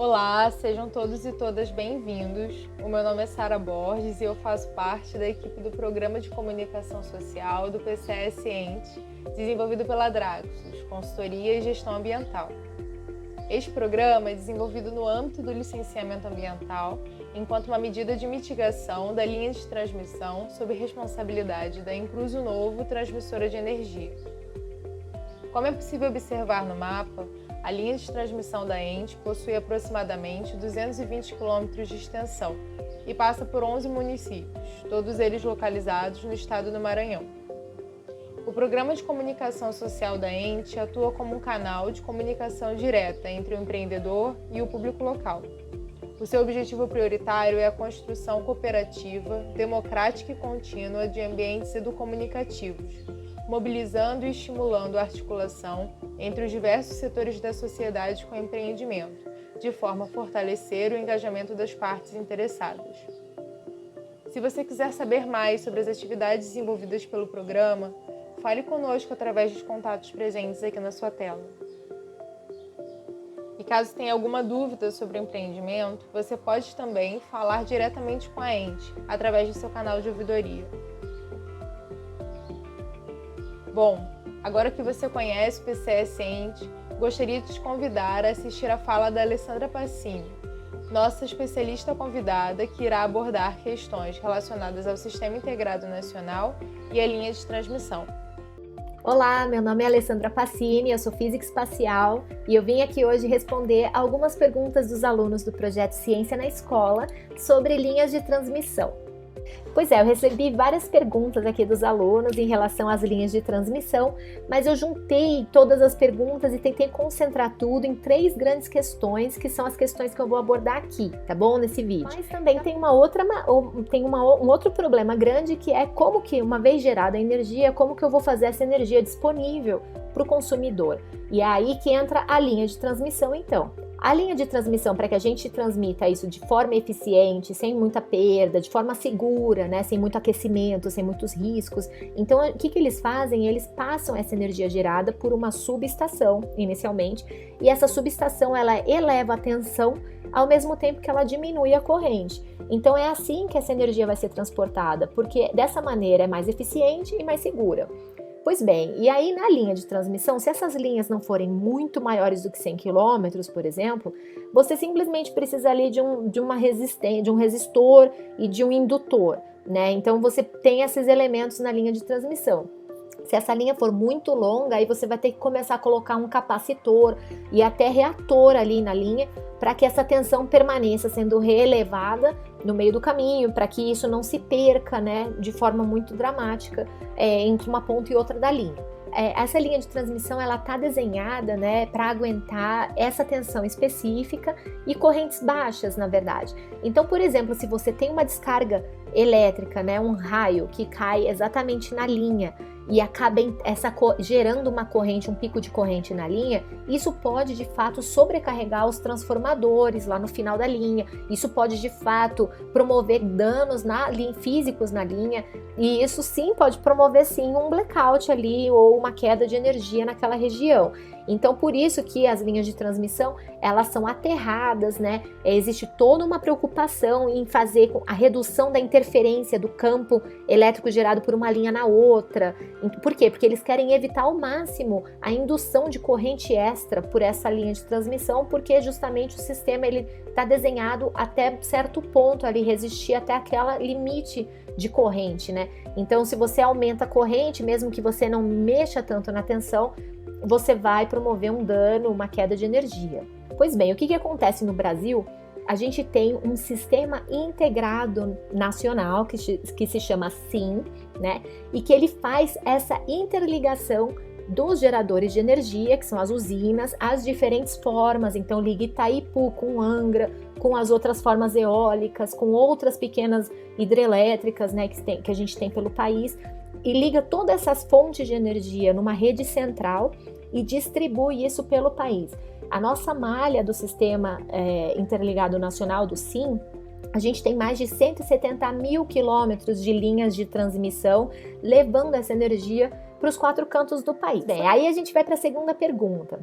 Olá, sejam todos e todas bem-vindos. O meu nome é Sara Borges e eu faço parte da equipe do Programa de Comunicação Social do PCS Ente, desenvolvido pela Draxus, Consultoria e Gestão Ambiental. Este programa é desenvolvido no âmbito do licenciamento ambiental, enquanto uma medida de mitigação da linha de transmissão sob responsabilidade da Incruso Novo Transmissora de Energia. Como é possível observar no mapa, a linha de transmissão da Ente possui aproximadamente 220 km de extensão e passa por 11 municípios, todos eles localizados no estado do Maranhão. O Programa de Comunicação Social da Ente atua como um canal de comunicação direta entre o empreendedor e o público local. O seu objetivo prioritário é a construção cooperativa, democrática e contínua de ambientes educomunicativos, mobilizando e estimulando a articulação entre os diversos setores da sociedade com empreendimento, de forma a fortalecer o engajamento das partes interessadas. Se você quiser saber mais sobre as atividades desenvolvidas pelo programa, fale conosco através dos contatos presentes aqui na sua tela. E caso tenha alguma dúvida sobre o empreendimento, você pode também falar diretamente com a Ente, através do seu canal de ouvidoria. Bom, agora que você conhece o PCS Ente, gostaria de te convidar a assistir a fala da Alessandra Passini, nossa especialista convidada que irá abordar questões relacionadas ao Sistema Integrado Nacional e à linha de transmissão. Olá, meu nome é Alessandra Passini, eu sou física espacial e eu vim aqui hoje responder algumas perguntas dos alunos do projeto Ciência na Escola sobre linhas de transmissão. Pois é, eu recebi várias perguntas aqui dos alunos em relação às linhas de transmissão, mas eu juntei todas as perguntas e tentei concentrar tudo em 3 grandes questões, que são as questões que eu vou abordar aqui, tá bom? Nesse vídeo. Mas também tem um outro problema grande, que é como que, uma vez gerada a energia, como que eu vou fazer essa energia disponível para o consumidor? E é aí que entra a linha de transmissão, então. A linha de transmissão, para que a gente transmita isso de forma eficiente, sem muita perda, de forma segura, né, sem muito aquecimento, sem muitos riscos. Então, o que eles fazem? Eles passam essa energia gerada por uma subestação, inicialmente, e essa subestação ela eleva a tensão ao mesmo tempo que ela diminui a corrente. Então, é assim que essa energia vai ser transportada, porque dessa maneira é mais eficiente e mais segura. Pois bem, e aí na linha de transmissão, se essas linhas não forem muito maiores do que 100 km, por exemplo, você simplesmente precisa ali de um resistor e de um indutor, né? Então você tem esses elementos na linha de transmissão. Se essa linha for muito longa, aí você vai ter que começar a colocar um capacitor e até reator ali na linha para que essa tensão permaneça sendo reelevada no meio do caminho, para que isso não se perca, né, de forma muito dramática entre uma ponta e outra da linha. Essa linha de transmissão ela está desenhada, né, para aguentar essa tensão específica e correntes baixas, na verdade. Então, por exemplo, se você tem uma descarga elétrica, né, um raio que cai exatamente na linha e acaba gerando uma corrente, um pico de corrente na linha, isso pode de fato sobrecarregar os transformadores lá no final da linha, isso pode de fato promover danos físicos na linha, e isso sim pode promover sim um blackout ali ou uma queda de energia naquela região. Então, por isso que as linhas de transmissão, elas são aterradas, né? Existe toda uma preocupação em fazer a redução da interferência do campo elétrico gerado por uma linha na outra. Por quê? Porque eles querem evitar ao máximo a indução de corrente extra por essa linha de transmissão, porque justamente o sistema ele está desenhado até certo ponto ali, resistir até aquela limite de corrente, né? Então, se você aumenta a corrente, mesmo que você não mexa tanto na tensão, você vai promover um dano, uma queda de energia. Pois bem, o que acontece no Brasil? A gente tem um sistema integrado nacional que se chama SIM, né? E que ele faz essa interligação dos geradores de energia, que são as usinas, as diferentes formas. Então liga Itaipu com Angra, com as outras formas eólicas, com outras pequenas hidrelétricas, né, que a gente tem pelo país, e liga todas essas fontes de energia numa rede central e distribui isso pelo país. A nossa malha do Sistema Interligado Nacional, do SIM, a gente tem mais de 170 mil quilômetros de linhas de transmissão, levando essa energia para os 4 cantos do país. Bem, aí a gente vai para a segunda pergunta.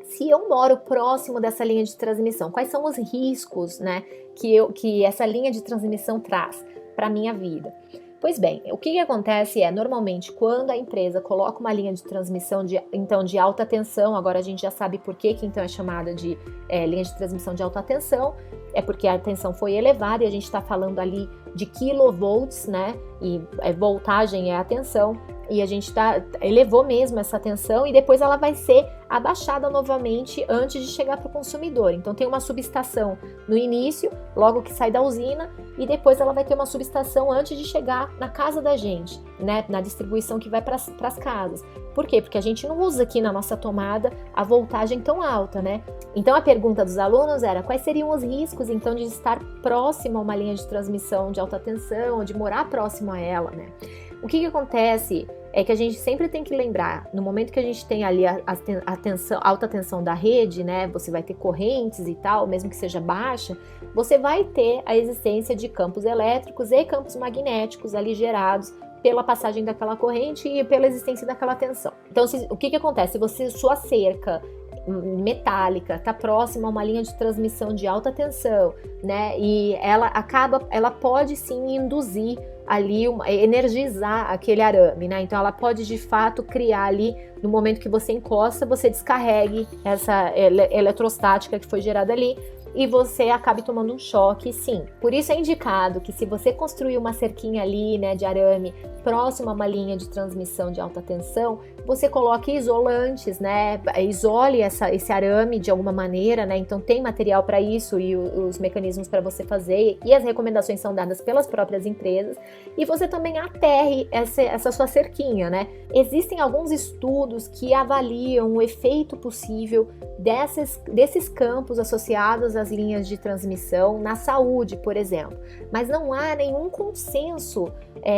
Se eu moro próximo dessa linha de transmissão, quais são os riscos, né, que essa linha de transmissão traz para a minha vida? Pois bem, o que acontece é, normalmente, quando a empresa coloca uma linha de transmissão de alta tensão, agora a gente já sabe por que então é chamada de linha de transmissão de alta tensão, é porque a tensão foi elevada e a gente está falando ali de kilovolts, né, e voltagem é a tensão, e a gente elevou mesmo essa tensão e depois ela vai ser abaixada novamente antes de chegar para o consumidor. Então tem uma subestação no início, logo que sai da usina, e depois ela vai ter uma subestação antes de chegar na casa da gente, né, na distribuição que vai para as casas. Por quê? Porque a gente não usa aqui na nossa tomada a voltagem tão alta, né? Então a pergunta dos alunos era quais seriam os riscos então de estar próximo a uma linha de transmissão de alta tensão, ou de morar próximo a ela, né? O que acontece é que a gente sempre tem que lembrar, no momento que a gente tem ali a alta tensão da rede, né, você vai ter correntes e tal, mesmo que seja baixa, você vai ter a existência de campos elétricos e campos magnéticos ali gerados pela passagem daquela corrente e pela existência daquela tensão. Então, o que acontece? Se sua cerca metálica está próxima a uma linha de transmissão de alta tensão, né, e ela pode sim induzir ali, energizar aquele arame, né? Então ela pode de fato criar ali, no momento que você encosta, você descarregue essa eletrostática que foi gerada ali e você acabe tomando um choque, sim. Por isso é indicado que se você construir uma cerquinha ali, né, de arame próximo a uma linha de transmissão de alta tensão, você coloque isolantes, né, isole esse arame de alguma maneira, né, então tem material para isso e os mecanismos para você fazer, e as recomendações são dadas pelas próprias empresas, e você também aterre essa sua cerquinha, né. Existem alguns estudos que avaliam o efeito possível desses campos associados às linhas de transmissão na saúde, por exemplo, mas não há nenhum consenso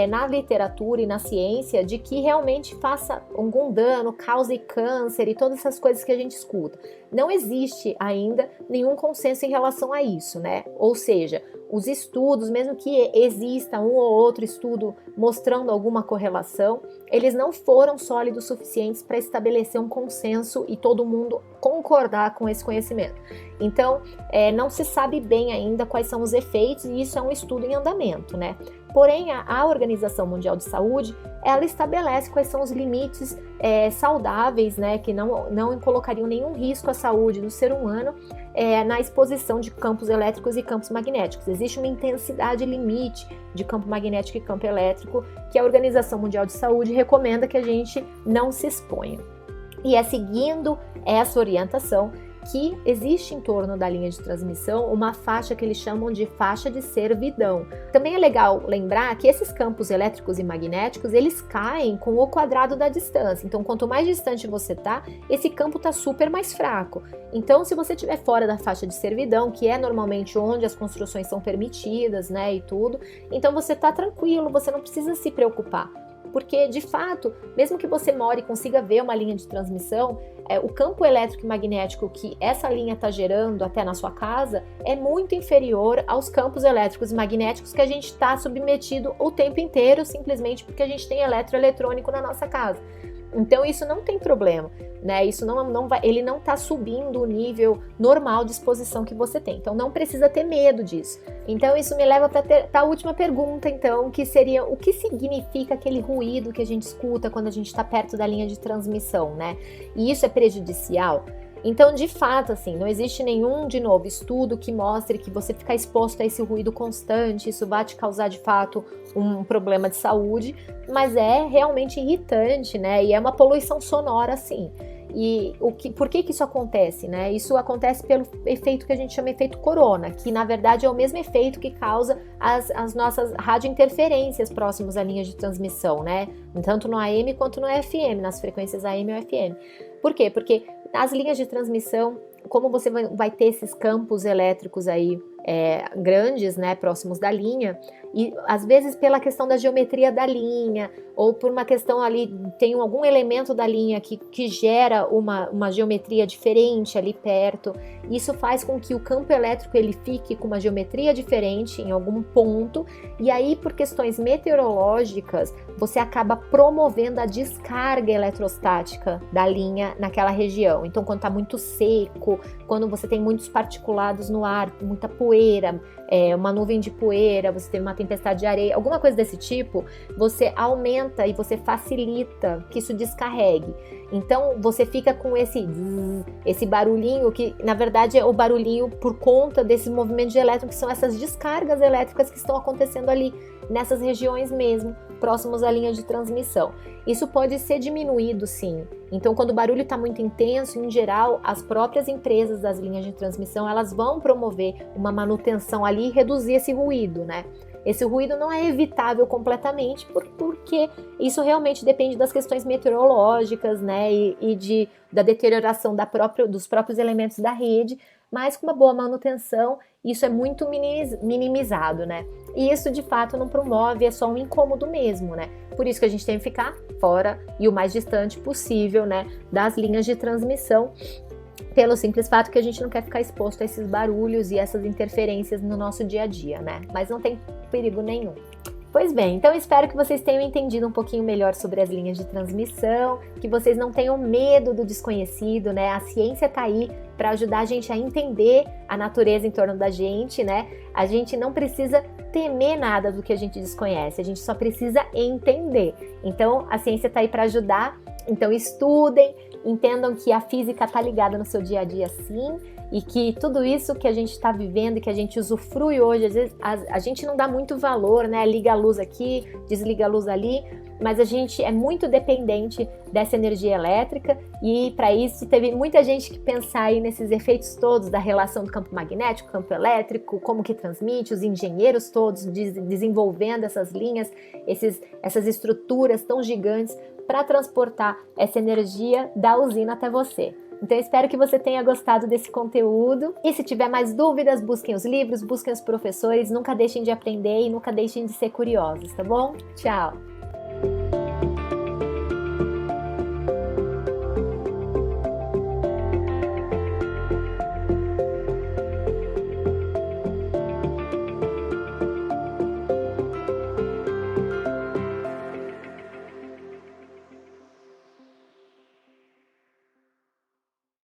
na literatura e na ciência de que realmente faça algum dano, cause câncer e todas essas coisas que a gente escuta. Não existe ainda nenhum consenso em relação a isso, né? Ou seja, os estudos, mesmo que exista um ou outro estudo mostrando alguma correlação, eles não foram sólidos o suficientes para estabelecer um consenso e todo mundo concordar com esse conhecimento. Então, não se sabe bem ainda quais são os efeitos e isso é um estudo em andamento, né? Porém, a Organização Mundial de Saúde, ela estabelece quais são os limites saudáveis, né, que não colocariam nenhum risco à saúde do ser humano na exposição de campos elétricos e campos magnéticos. Existe uma intensidade limite de campo magnético e campo elétrico que a Organização Mundial de Saúde recomenda que a gente não se exponha. E é seguindo essa orientação que existe em torno da linha de transmissão uma faixa que eles chamam de faixa de servidão. Também é legal lembrar que esses campos elétricos e magnéticos, eles caem com o quadrado da distância. Então, quanto mais distante você está, esse campo está super mais fraco. Então, se você estiver fora da faixa de servidão, que é normalmente onde as construções são permitidas, né, e tudo, então você está tranquilo, você não precisa se preocupar. Porque, de fato, mesmo que você more e consiga ver uma linha de transmissão, o campo elétrico e magnético que essa linha está gerando até na sua casa é muito inferior aos campos elétricos e magnéticos que a gente está submetido o tempo inteiro, simplesmente porque a gente tem eletroeletrônico na nossa casa. Então isso não tem problema, né? Isso ele não está subindo o nível normal de exposição que você tem. Então não precisa ter medo disso. Então isso me leva para a última pergunta, então, que seria o que significa aquele ruído que a gente escuta quando a gente está perto da linha de transmissão, né? E isso é prejudicial? Então, de fato, assim, não existe nenhum, de novo, estudo que mostre que você ficar exposto a esse ruído constante, isso vai te causar, de fato, um problema de saúde, mas é realmente irritante, né? E é uma poluição sonora, sim. E por que isso acontece, né? Isso acontece pelo efeito que a gente chama de efeito corona, que na verdade é o mesmo efeito que causa as nossas radiointerferências próximas à linha de transmissão, né? Tanto no AM quanto no FM, nas frequências AM ou FM. Por quê? Porque as linhas de transmissão, como você vai ter esses campos elétricos aí grandes, né, próximos da linha, e às vezes pela questão da geometria da linha, ou por uma questão ali, tem algum elemento da linha que gera uma geometria diferente ali perto, isso faz com que o campo elétrico ele fique com uma geometria diferente em algum ponto, e aí por questões meteorológicas, você acaba promovendo a descarga eletrostática da linha naquela região. Então quando está muito seco, quando você tem muitos particulados no ar, muita poeira, uma nuvem de poeira, você tem uma tempestade de areia, alguma coisa desse tipo, você aumenta e você facilita que isso descarregue. Então você fica com esse barulhinho que na verdade é o barulhinho por conta desses movimentos de elétrons, que são essas descargas elétricas que estão acontecendo ali nessas regiões mesmo, próximos à linha de transmissão. Isso pode ser diminuído sim. Então quando o barulho está muito intenso, em geral, as próprias empresas das linhas de transmissão, elas vão promover uma manutenção ali e reduzir esse ruído, né? Esse ruído não é evitável completamente, porque isso realmente depende das questões meteorológicas, né, e da deterioração dos próprios elementos da rede, mas com uma boa manutenção, isso é muito minimizado, né? E isso de fato não promove, é só um incômodo mesmo, né? Por isso que a gente tem que ficar fora e o mais distante possível, né, das linhas de transmissão, pelo simples fato que a gente não quer ficar exposto a esses barulhos e essas interferências no nosso dia a dia, né? Mas não tem perigo nenhum. Pois bem, então espero que vocês tenham entendido um pouquinho melhor sobre as linhas de transmissão, que vocês não tenham medo do desconhecido, né? A ciência tá aí para ajudar a gente a entender a natureza em torno da gente, né? A gente não precisa temer nada do que a gente desconhece, a gente só precisa entender. Então, a ciência tá aí para ajudar. Então, estudem, entendam que a física está ligada no seu dia a dia sim, e que tudo isso que a gente está vivendo e que a gente usufrui hoje, às vezes a gente não dá muito valor, né? Liga a luz aqui, desliga a luz ali, mas a gente é muito dependente dessa energia elétrica e para isso teve muita gente que pensar aí nesses efeitos todos da relação do campo magnético, campo elétrico, como que transmite, os engenheiros todos desenvolvendo essas linhas, essas estruturas tão gigantes para transportar essa energia da usina até você. Então eu espero que você tenha gostado desse conteúdo e se tiver mais dúvidas, busquem os livros, busquem os professores, nunca deixem de aprender e nunca deixem de ser curiosos, tá bom? Tchau!